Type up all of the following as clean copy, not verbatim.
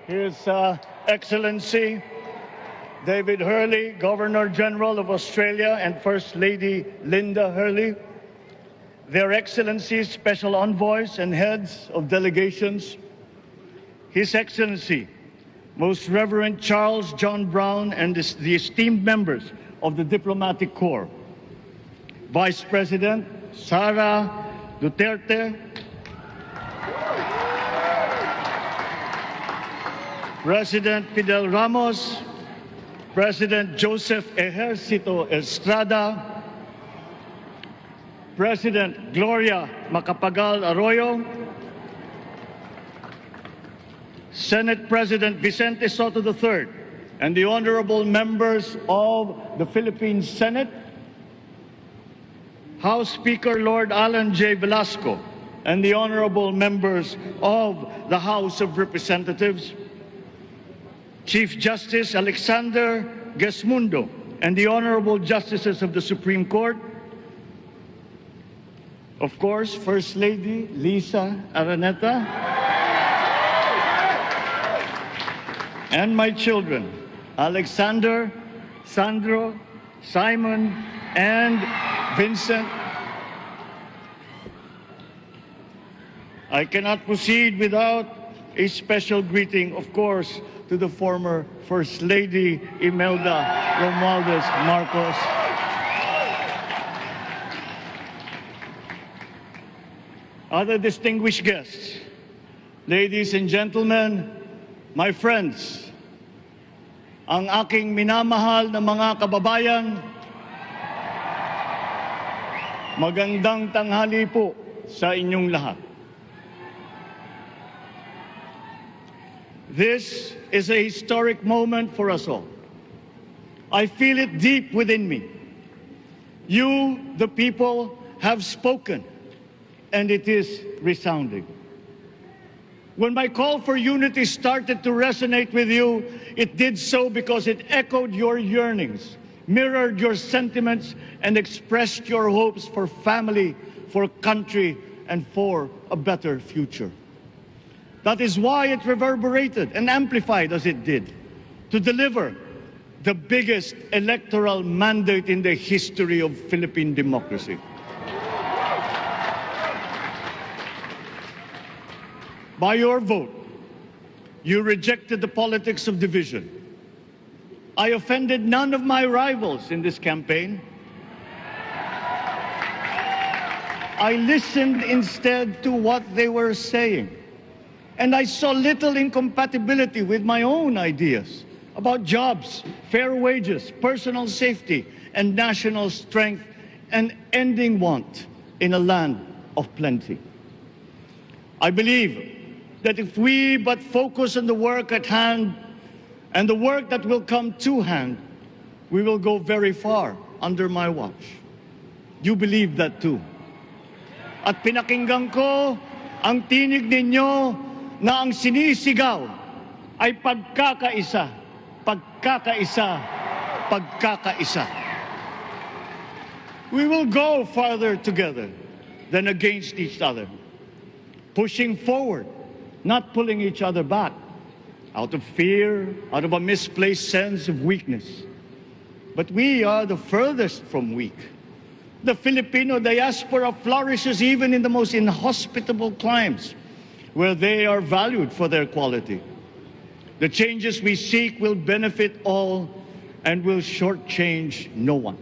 His Excellency David Hurley, Governor General of Australia, and First Lady Linda Hurley, Their Excellencies, Special Envoys, and Heads of Delegations, His Excellency, Most Reverend Charles John Brown, and the esteemed members of the Diplomatic Corps, Vice President Sara Duterte, President Fidel Ramos, President Joseph Ejercito Estrada, President Gloria Macapagal Arroyo, Senate President Vicente Soto III, and the honorable members of the Philippine Senate, House Speaker Lord Alan J. Velasco, and the honorable members of the House of Representatives, Chief Justice Alexander Gesmundo, and the honorable justices of the Supreme Court, of course, First Lady Lisa Araneta, and my children, Alexander, Sandro, Simon, and Vincent. I cannot proceed without a special greeting, of course, to the former First Lady Imelda Romualdez Marcos. Other distinguished guests, ladies and gentlemen, my friends, ang aking minamahal na mga kababayan, magandang tanghali po sa inyong lahat. This is a historic moment for us all. I feel it deep within me. You, the people, have spoken, and it is resounding. When my call for unity started to resonate with you, it did so because it echoed your yearnings, mirrored your sentiments, and expressed your hopes for family, for country, and for a better future. That is why it reverberated and amplified as it did, to deliver the biggest electoral mandate in the history of Philippine democracy. By your vote, you rejected the politics of division. I offended none of my rivals in this campaign. I listened instead to what they were saying. And I saw little incompatibility with my own ideas about jobs, fair wages, personal safety, and national strength, and ending want in a land of plenty. I believe that if we but focus on the work at hand and the work that will come to hand, we will go very far under my watch. You believe that too. At pinakinggan ko ang tinig ninyo na ang sinisigaw ay pagkakaisa, pagkakaisa, pagkakaisa. We will go farther together than against each other, pushing forward, not pulling each other back, out of fear, out of a misplaced sense of weakness. But we are the furthest from weak. The Filipino diaspora flourishes even in the most inhospitable climes, where they are valued for their quality. The changes we seek will benefit all and will shortchange no one.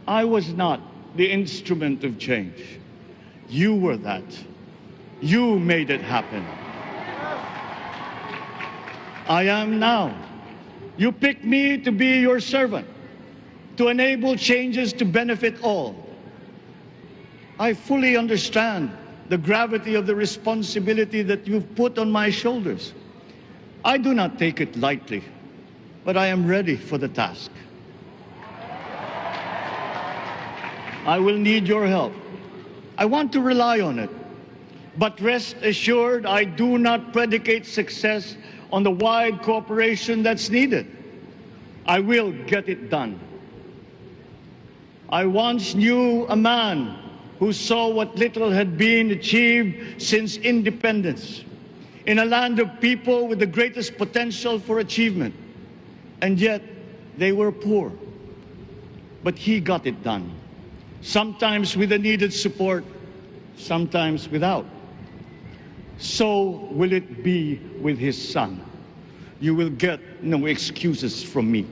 I was not the instrument of change. You were that. You made it happen. I am now. You picked me to be your servant, to enable changes to benefit all. I fully understand the gravity of the responsibility that you've put on my shoulders. I do not take it lightly, but I am ready for the task. I will need your help. I want to rely on it. But rest assured, I do not predicate success on the wide cooperation that's needed. I will get it done. I once knew a man who saw what little had been achieved since independence. in a land of people with the greatest potential for achievement. And yet, they were poor. But he got it done, sometimes with the needed support, sometimes without. So will it be with his son. You will get no excuses from me.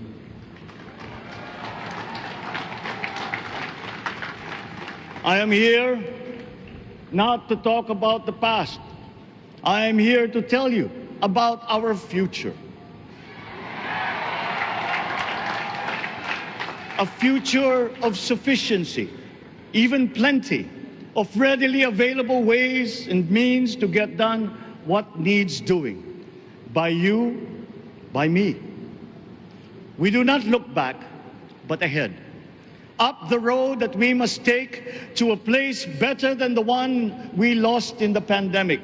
I am here not to talk about the past. I am here to tell you about our future. A future of sufficiency, even plenty, of readily available ways and means to get done what needs doing. By you, by me. We do not look back, but ahead. Up the road that we must take to a place better than the one we lost in the pandemic.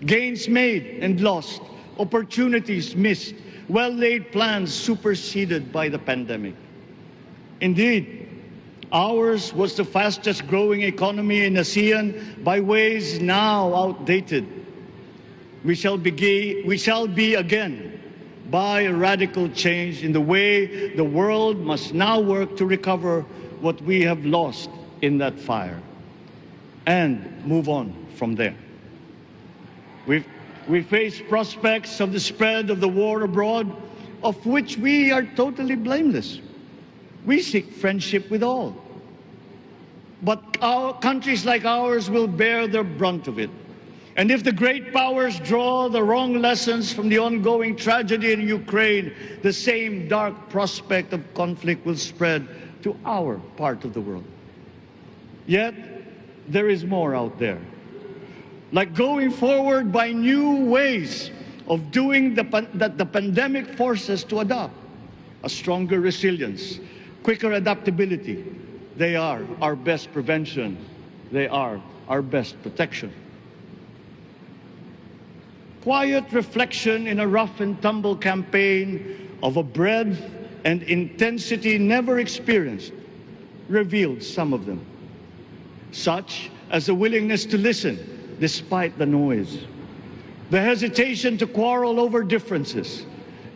Gains made and lost, opportunities missed, well-laid plans superseded by the pandemic. Indeed, ours was the fastest growing economy in ASEAN by ways now outdated. We shall be again by a radical change in the way the world must now work to recover what we have lost in that fire and move on from there. We face prospects of the spread of the war abroad, of which we are totally blameless. We seek friendship with all. But countries like ours will bear the brunt of it. And if the great powers draw the wrong lessons from the ongoing tragedy in Ukraine, the same dark prospect of conflict will spread to our part of the world. Yet, there is more out there. Like going forward by new ways of doing that the pandemic forces to adopt. A stronger resilience, quicker adaptability. They are our best prevention. They are our best protection. Quiet reflection in a rough and tumble campaign of a breadth and intensity never experienced revealed some of them, such as a willingness to listen despite the noise, the hesitation to quarrel over differences,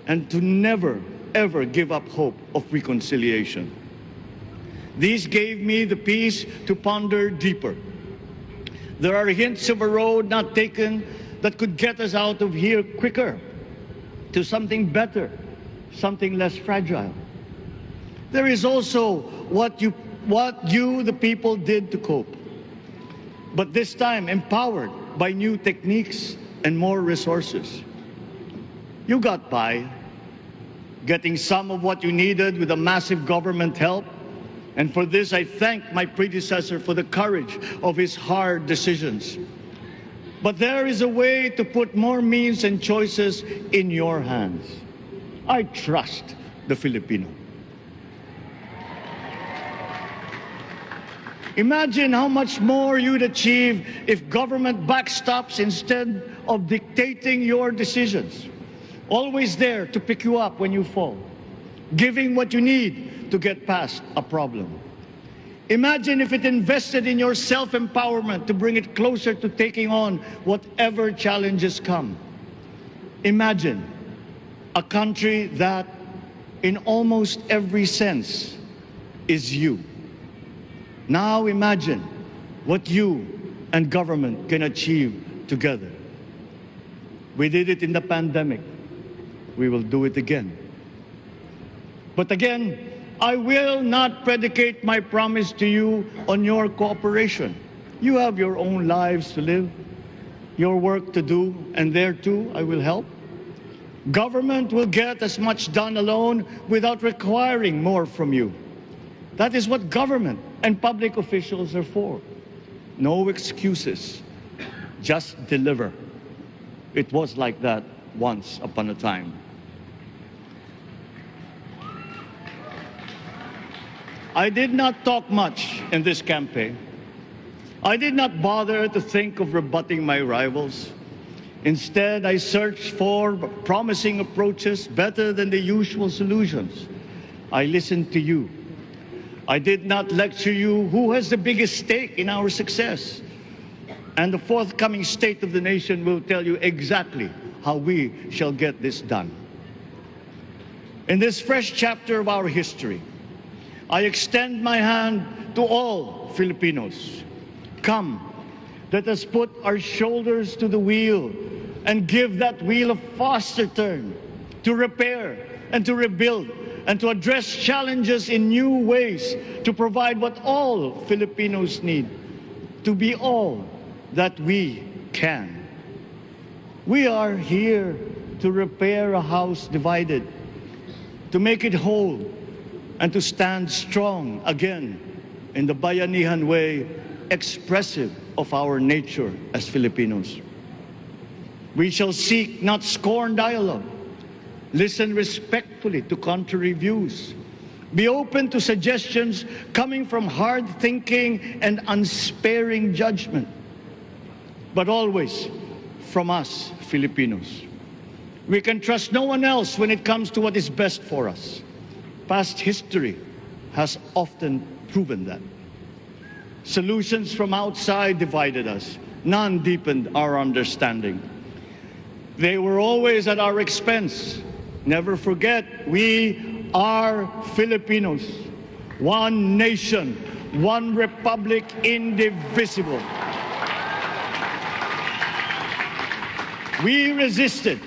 and to never, ever give up hope of reconciliation. These gave me the peace to ponder deeper. There are hints of a road not taken that could get us out of here quicker, to something better, something less fragile. There is also what you, the people, did to cope. But this time empowered by new techniques and more resources. You got by, getting some of what you needed with a massive government help. And for this, I thank my predecessor for the courage of his hard decisions. But there is a way to put more means and choices in your hands. I trust the Filipino. Imagine how much more you'd achieve if government backstops instead of dictating your decisions. Always there to pick you up when you fall, giving what you need to get past a problem. Imagine if it invested in your self-empowerment to bring it closer to taking on whatever challenges come. Imagine a country that, in almost every sense, is you. Now imagine what you and government can achieve together. We did it in the pandemic. We will do it again. But again, I will not predicate my promise to you on your cooperation. You have your own lives to live, your work to do, and there too I will help. Government will get as much done alone without requiring more from you. That is what government and public officials are for. No excuses, just deliver. It was like that once upon a time. I did not talk much in this campaign. I did not bother to think of rebutting my rivals. Instead, I searched for promising approaches better than the usual solutions. I listened to you. I did not lecture you who has the biggest stake in our success. And the forthcoming State of the Nation will tell you exactly how we shall get this done. In this fresh chapter of our history, I extend my hand to all Filipinos. Come, let us put our shoulders to the wheel and give that wheel a faster turn to repair and to rebuild and to address challenges in new ways, to provide what all Filipinos need, to be all that we can. We are here to repair a house divided, to make it whole, and to stand strong again in the bayanihan way, expressive of our nature as Filipinos. We shall seek, not scorn, dialogue. Listen respectfully to contrary views. Be open to suggestions coming from hard thinking and unsparing judgment. But always from us, Filipinos. We can trust no one else when it comes to what is best for us. Past history has often proven that. Solutions from outside divided us. None deepened our understanding. They were always at our expense. Never forget, we are Filipinos. One nation, one republic, indivisible. We resisted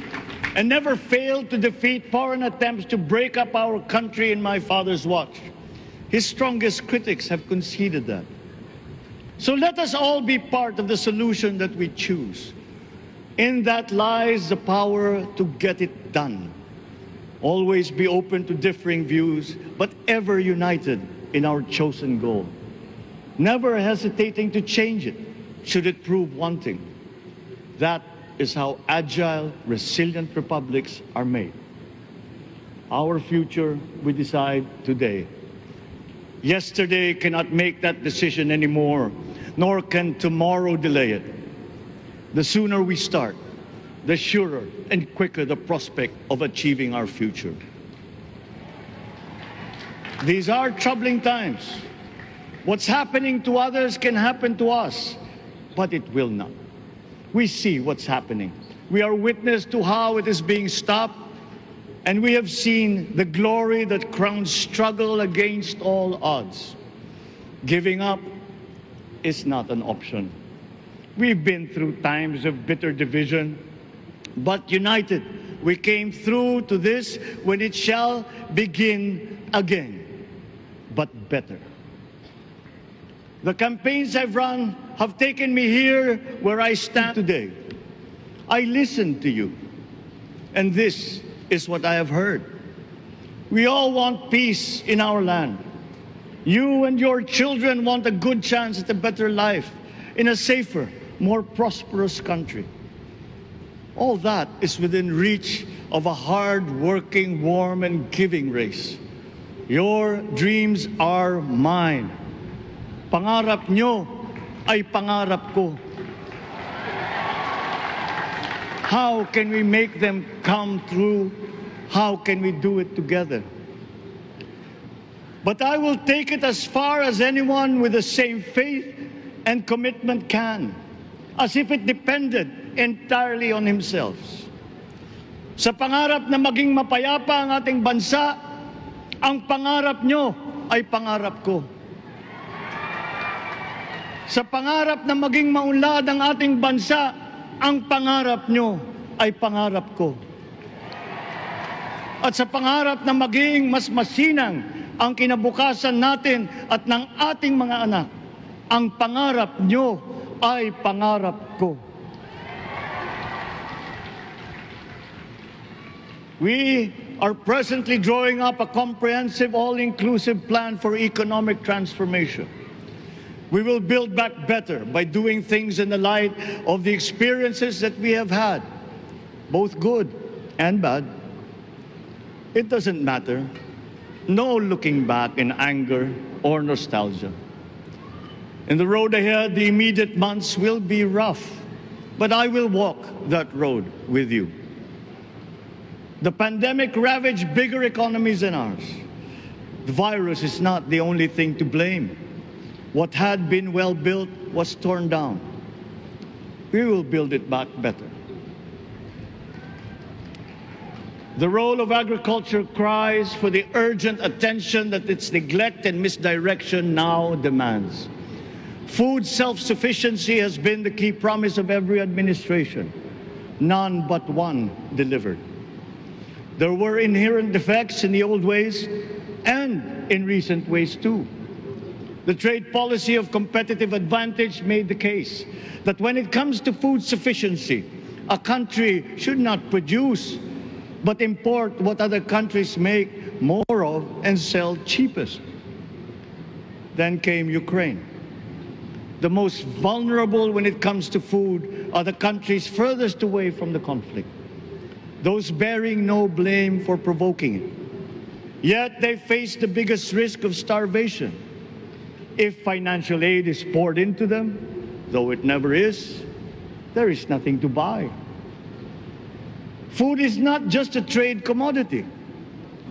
and never failed to defeat foreign attempts to break up our country in my father's watch. His strongest critics have conceded that. So let us all be part of the solution that we choose. In that lies the power to get it done. Always be open to differing views, but ever united in our chosen goal. Never hesitating to change it, should it prove wanting. That is how agile, resilient republics are made. Our future we decide today. Yesterday cannot make that decision anymore, nor can tomorrow delay it. The sooner we start, the surer and quicker the prospect of achieving our future. These are troubling times. What's happening to others can happen to us, but it will not. We see what's happening. We are witness to how it is being stopped, and we have seen the glory that crowns struggle against all odds. Giving up is not an option. We've been through times of bitter division, but united, we came through to this when it shall begin again, but better. The campaigns I've run have taken me here where I stand today. I listened to you, and this is what I have heard. We all want peace in our land. You and your children want a good chance at a better life in a safer, more prosperous country. All that is within reach of a hard-working, warm, and giving race. Your dreams are mine. Pangarap nyo ay pangarap ko. How can we make them come true? How can we do it together? But I will take it as far as anyone with the same faith and commitment can, as if it depended entirely on himself. Sa pangarap na maging mapayapa ang ating bansa, ang pangarap nyo ay pangarap ko. Sa pangarap na maging maunlad ang ating bansa, ang pangarap nyo ay pangarap ko. At sa pangarap na maging mas masinang ang kinabukasan natin at ng ating mga anak, ang pangarap nyo ay pangarap ko. We are presently drawing up a comprehensive, all-inclusive plan for economic transformation. We will build back better by doing things in the light of the experiences that we have had, both good and bad. It doesn't matter. No looking back in anger or nostalgia. In the road ahead, the immediate months will be rough, but I will walk that road with you. The pandemic ravaged bigger economies than ours. The virus is not the only thing to blame. What had been well built was torn down. we will build it back better. The role of agriculture cries for the urgent attention that its neglect and misdirection now demands. Food self-sufficiency has been the key promise of every administration. None but one delivered. There were inherent defects in the old ways and in recent ways too. The trade policy of competitive advantage made the case that when it comes to food sufficiency, a country should not produce but import what other countries make more of and sell cheapest. Then came Ukraine. The most vulnerable when it comes to food are the countries furthest away from the conflict, those bearing no blame for provoking it. Yet they face the biggest risk of starvation. If financial aid is poured into them, though it never is, there is nothing to buy. Food is not just a trade commodity.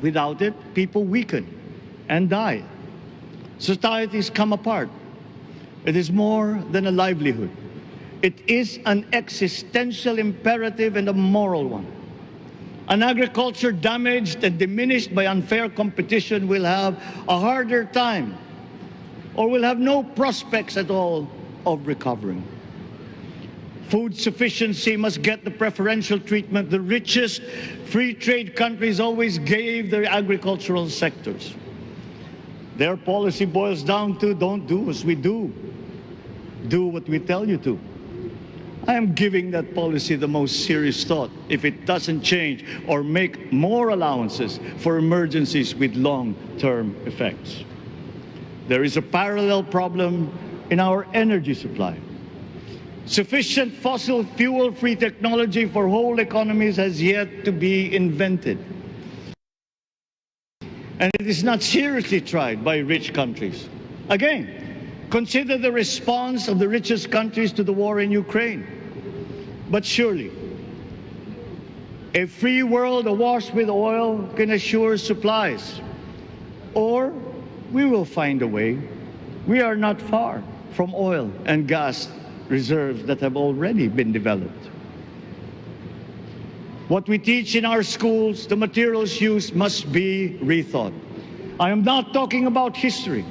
Without it, people weaken and die. Societies come apart. It is more than a livelihood. It is an existential imperative and a moral one. An agriculture damaged and diminished by unfair competition will have a harder time or will have no prospects at all of recovering. Food sufficiency must get the preferential treatment the richest free trade countries always gave their agricultural sectors. Their policy boils down to don't do as we do. Do what we tell you to. I am giving that policy the most serious thought if it doesn't change or make more allowances for emergencies with long-term effects. There is a parallel problem in our energy supply. Sufficient fossil fuel-free technology for whole economies has yet to be invented. And it is not seriously tried by rich countries. Again, consider the response of the richest countries to the war in Ukraine. But surely, a free world awash with oil can assure supplies. Or we will find a way. We are not far from oil and gas reserves that have already been developed. What we teach in our schools, the materials used must be rethought. I am not talking about history.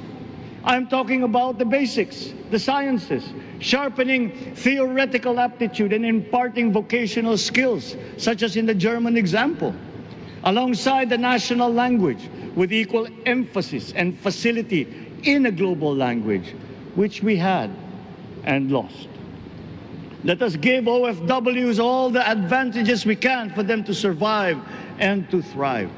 I am talking about the basics, the sciences, sharpening theoretical aptitude and imparting vocational skills, such as in the German example, alongside the national language with equal emphasis and facility in a global language, which we had and lost. Let us give OFWs all the advantages we can for them to survive and to thrive.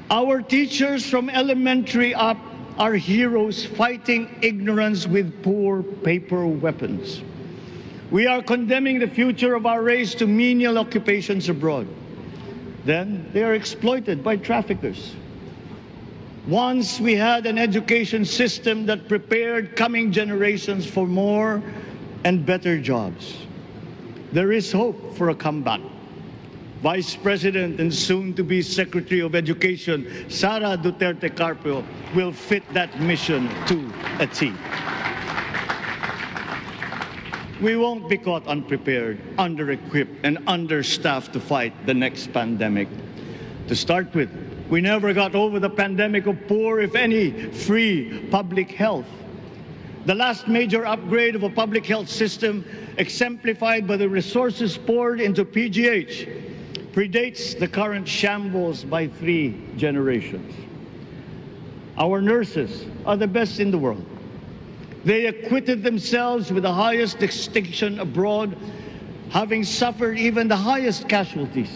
Our teachers from elementary up are heroes fighting ignorance with poor paper weapons. We are condemning the future of our race to menial occupations abroad. Then they are exploited by traffickers. Once we had an education system that prepared coming generations for more and better jobs. There is hope for a comeback. Vice President and soon-to-be Secretary of Education, Sara Duterte Carpio, will fit that mission to a T. We won't be caught unprepared, under-equipped, and understaffed to fight the next pandemic. To start with, we never got over the pandemic of poor, if any, free public health. The last major upgrade of a public health system, exemplified by the resources poured into PGH, predates the current shambles by 3 generations. Our nurses are the best in the world. They acquitted themselves with the highest distinction abroad, having suffered even the highest casualties.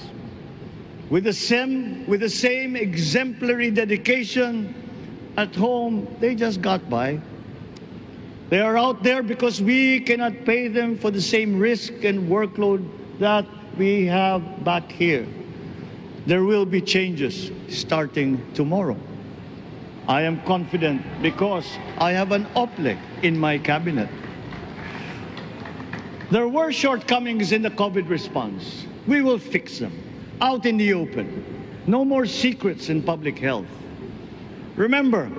With the same exemplary dedication at home, they just got by. They are out there because we cannot pay them for the same risk and workload that we have back here. There will be changes starting tomorrow. I am confident because I have an OPLE in my cabinet. There were shortcomings in the COVID response. We will fix them out in the open. No more secrets in public health. Remember,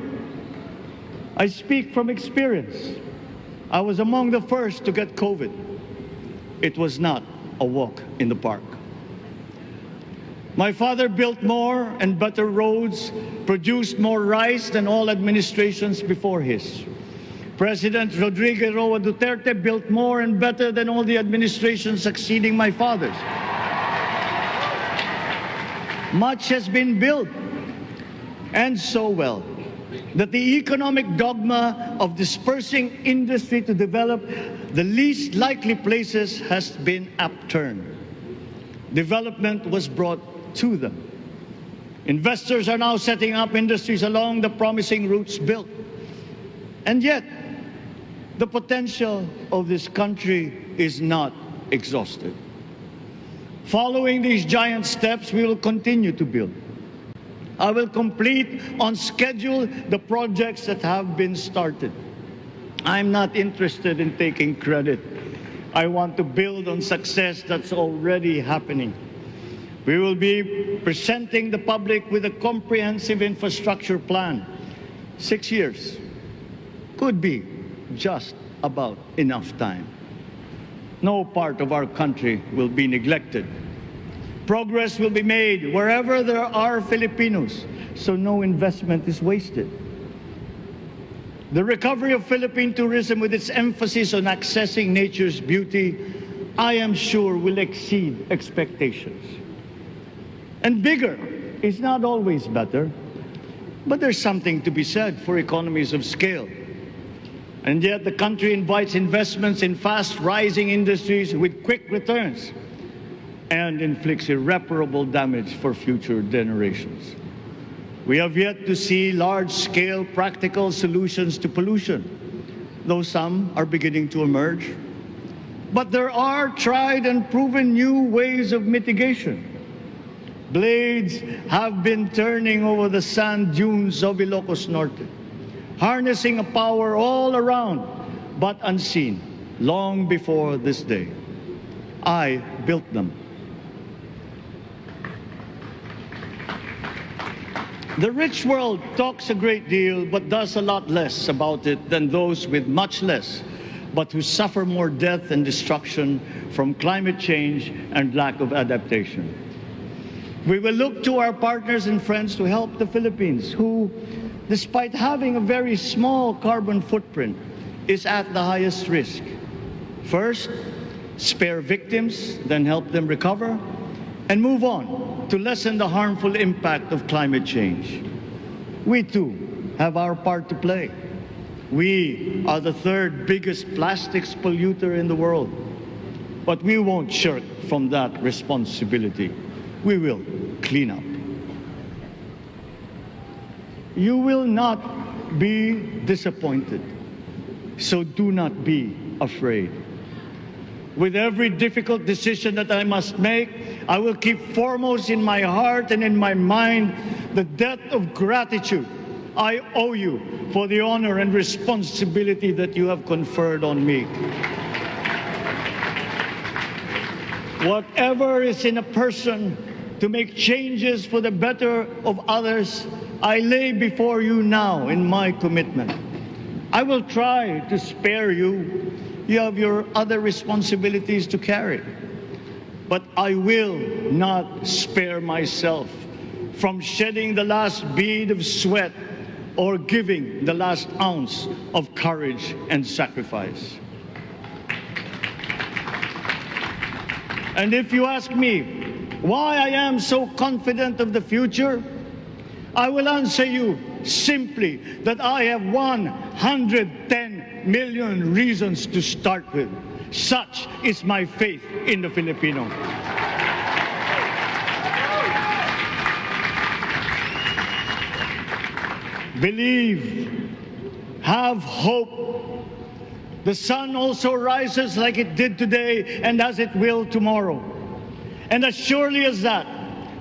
I speak from experience. I was among the first to get COVID. It was not a walk in the park. My father built more and better roads, produced more rice than all administrations before his. President Rodrigo Roa Duterte built more and better than all the administrations succeeding my father's. Much has been built, and so well, that the economic dogma of dispersing industry to develop the least likely places has been upturned. Development was brought to them. Investors are now setting up industries along the promising routes built. And yet, the potential of this country is not exhausted. Following these giant steps, we will continue to build. I will complete on schedule the projects that have been started. I'm not interested in taking credit. I want to build on success that's already happening. We will be presenting the public with a comprehensive infrastructure plan. 6 years could be just about enough time. No part of our country will be neglected. Progress will be made wherever there are Filipinos, so no investment is wasted. The recovery of Philippine tourism, with its emphasis on accessing nature's beauty, I am sure will exceed expectations. And bigger is not always better, but there's something to be said for economies of scale. And yet the country invites investments in fast-rising industries with quick returns and inflicts irreparable damage for future generations. We have yet to see large-scale practical solutions to pollution, though some are beginning to emerge. But there are tried and proven new ways of mitigation. Blades have been turning over the sand dunes of Ilocos Norte, harnessing a power all around, but unseen, long before this day. I built them. The rich world talks a great deal, but does a lot less about it than those with much less, but who suffer more death and destruction from climate change and lack of adaptation. We will look to our partners and friends to help the Philippines, who, despite having a very small carbon footprint, is at the highest risk. First, spare victims, then help them recover, and move on to lessen the harmful impact of climate change. We too have our part to play. We are the third biggest plastics polluter in the world, but we won't shirk from that responsibility. We will clean up. You will not be disappointed, so do not be afraid. With every difficult decision that I must make, I will keep foremost in my heart and in my mind the debt of gratitude I owe you for the honor and responsibility that you have conferred on me. Whatever is in a person to make changes for the better of others, I lay before you now in my commitment. I will try to spare you. You have your other responsibilities to carry. But I will not spare myself from shedding the last bead of sweat or giving the last ounce of courage and sacrifice. And if you ask me why I am so confident of the future, I will answer you simply that I have 110 million reasons to start with. Such is my faith in the Filipino. Believe, have hope. The sun also rises like it did today and as it will tomorrow. And as surely as that,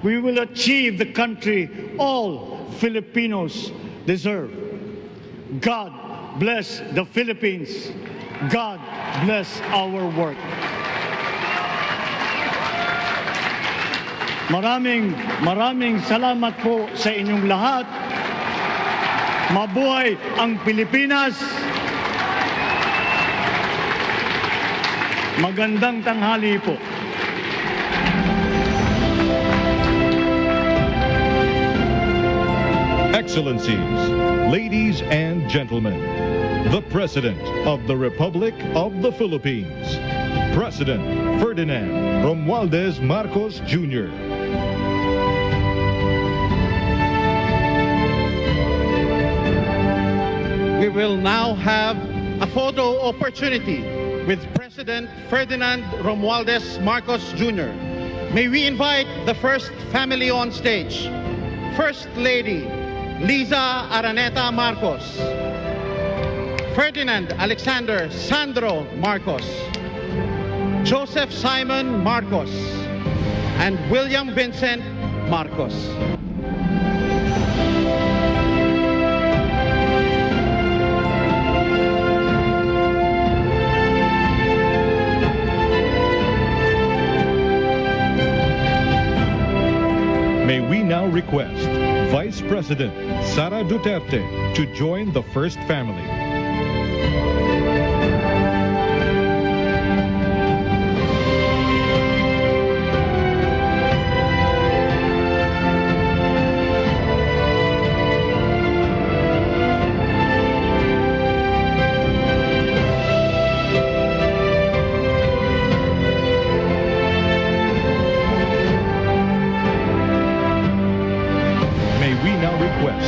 we will achieve the country all Filipinos deserve. God bless the Philippines. God bless our work. Maraming salamat po sa inyong lahat. Mabuhay ang Pilipinas. Magandang tanghali po. Excellencies, ladies and gentlemen, the President of the Republic of the Philippines, President Ferdinand Romualdez Marcos Jr. We will now have a photo opportunity with President Ferdinand Romualdez Marcos Jr. May we invite the first family on stage. First Lady Liza Araneta Marcos, Ferdinand Alexander Sandro Marcos, Joseph Simon Marcos, and William Vincent Marcos. May we now request Vice President Sara Duterte to join the first family.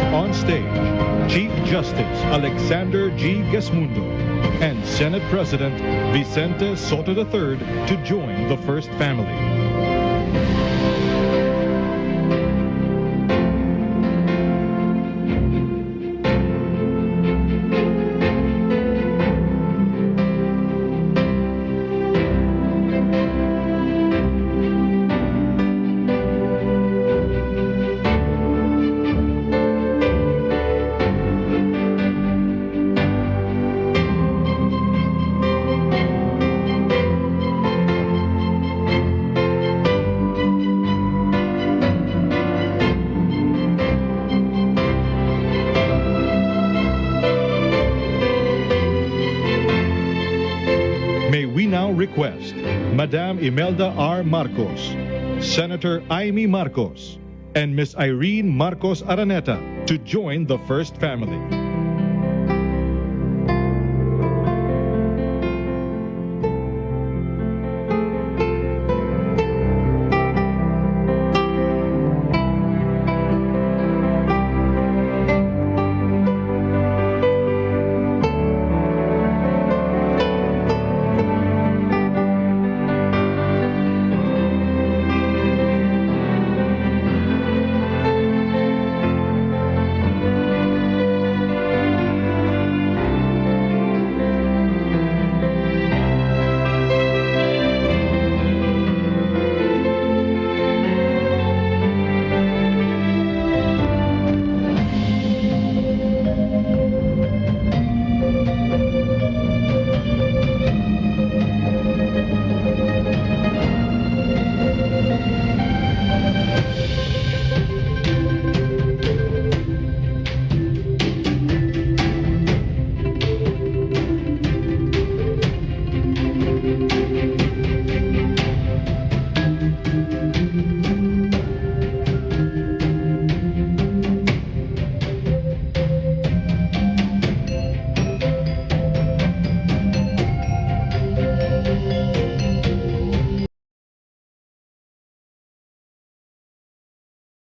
On stage, Chief Justice Alexander G. Gesmundo and Senate President Vicente Soto III to join the first family. Request Madam Imelda R. Marcos, Senator Amy Marcos, and Ms. Irene Marcos Araneta to join the first family.